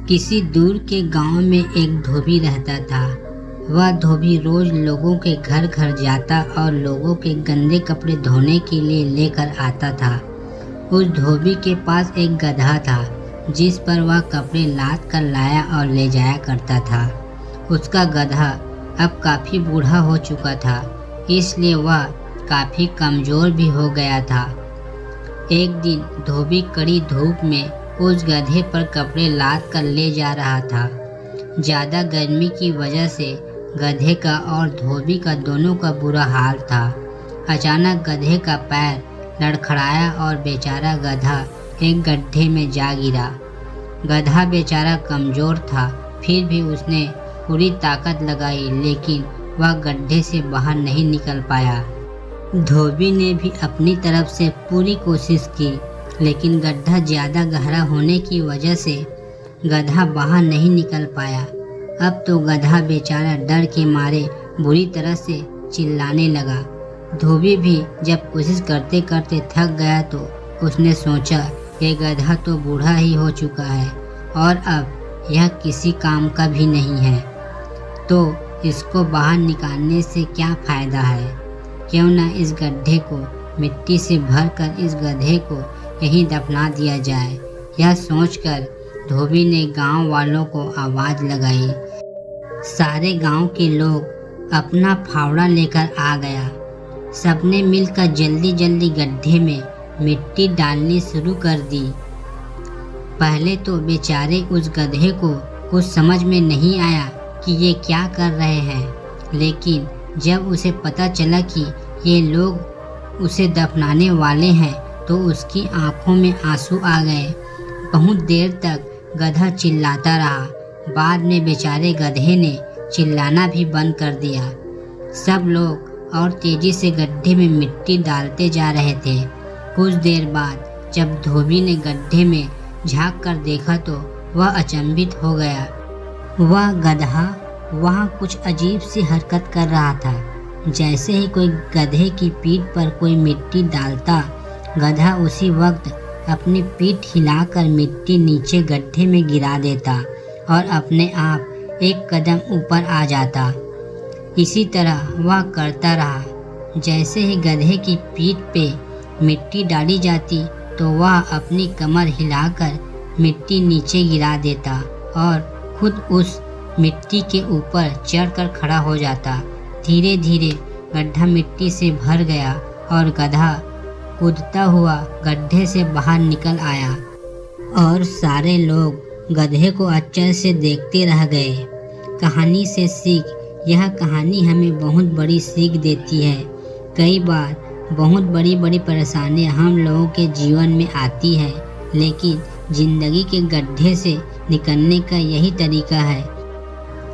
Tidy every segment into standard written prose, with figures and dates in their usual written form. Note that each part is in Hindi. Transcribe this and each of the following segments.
किसी दूर के गांव में एक धोबी रहता था। वह धोबी रोज लोगों के घर घर जाता और लोगों के गंदे कपड़े धोने के लिए लेकर आता था। उस धोबी के पास एक गधा था जिस पर वह कपड़े लाद कर लाया और ले जाया करता था। उसका गधा अब काफ़ी बूढ़ा हो चुका था, इसलिए वह काफ़ी कमज़ोर भी हो गया था। एक दिन धोबी कड़ी धूप में उस गधे पर कपड़े लाद कर ले जा रहा था। ज़्यादा गर्मी की वजह से गधे का और धोबी का दोनों का बुरा हाल था। अचानक गधे का पैर लड़खड़ाया और बेचारा गधा एक गड्ढे में जा गिरा। गधा बेचारा कमज़ोर था, फिर भी उसने पूरी ताकत लगाई, लेकिन वह गड्ढे से बाहर नहीं निकल पाया। धोबी ने भी अपनी तरफ से पूरी कोशिश की, लेकिन गड्ढा ज़्यादा गहरा होने की वजह से गधा बाहर नहीं निकल पाया। अब तो गधा बेचारा डर के मारे बुरी तरह से चिल्लाने लगा। धोबी भी जब कोशिश करते करते थक गया तो उसने सोचा कि गधा तो बूढ़ा ही हो चुका है और अब यह किसी काम का भी नहीं है, तो इसको बाहर निकालने से क्या फ़ायदा है। क्यों न इस गड्ढे को मिट्टी से भरकर इस गधे को यहीं दफना दिया जाए। यह सोचकर धोबी ने गांव वालों को आवाज़ लगाई। सारे गांव के लोग अपना फावड़ा लेकर आ गया। सबने मिलकर जल्दी जल्दी गड्ढे में मिट्टी डालनी शुरू कर दी। पहले तो बेचारे उस गधे को कुछ समझ में नहीं आया कि ये क्या कर रहे हैं, लेकिन जब उसे पता चला कि ये लोग उसे दफनाने वाले हैं तो उसकी आंखों में आंसू आ गए। बहुत देर तक गधा चिल्लाता रहा। बाद में बेचारे गधे ने चिल्लाना भी बंद कर दिया। सब लोग और तेज़ी से गड्ढे में मिट्टी डालते जा रहे थे। कुछ देर बाद जब धोबी ने गड्ढे में झांक कर देखा तो वह अचंभित हो गया। वह गधा वहाँ कुछ अजीब सी हरकत कर रहा था। जैसे ही कोई गधे की पीठ पर कोई मिट्टी डालता, गधा उसी वक्त अपनी पीठ हिलाकर मिट्टी नीचे गड्ढे में गिरा देता और अपने आप एक कदम ऊपर आ जाता। इसी तरह वह करता रहा। जैसे ही गधे की पीठ पे मिट्टी डाली जाती तो वह अपनी कमर हिलाकर मिट्टी नीचे गिरा देता और खुद उस मिट्टी के ऊपर चढ़कर खड़ा हो जाता। धीरे धीरे गड्ढा मिट्टी से भर गया और गधा कूदता हुआ गड्ढे से बाहर निकल आया और सारे लोग गधे को आश्चर्य से देखते रह गए। कहानी से सीख। यह कहानी हमें बहुत बड़ी सीख देती है। कई बार बहुत बड़ी बड़ी परेशानियां हम लोगों के जीवन में आती है, लेकिन ज़िंदगी के गड्ढे से निकलने का यही तरीका है।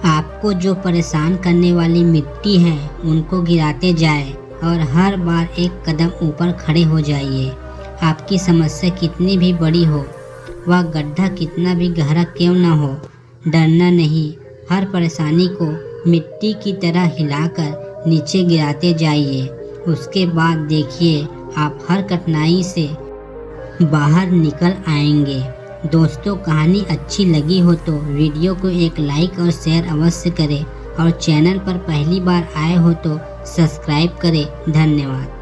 आपको जो परेशान करने वाली मिट्टी है उनको गिराते जाए और हर बार एक कदम ऊपर खड़े हो जाइए। आपकी समस्या कितनी भी बड़ी हो, वह गड्ढा कितना भी गहरा क्यों ना हो, डरना नहीं। हर परेशानी को मिट्टी की तरह हिलाकर नीचे गिराते जाइए। उसके बाद देखिए आप हर कठिनाई से बाहर निकल आएंगे। दोस्तों, कहानी अच्छी लगी हो तो वीडियो को एक लाइक और शेयर अवश्य करें और चैनल पर पहली बार आए हो तो सब्सक्राइब करें। धन्यवाद।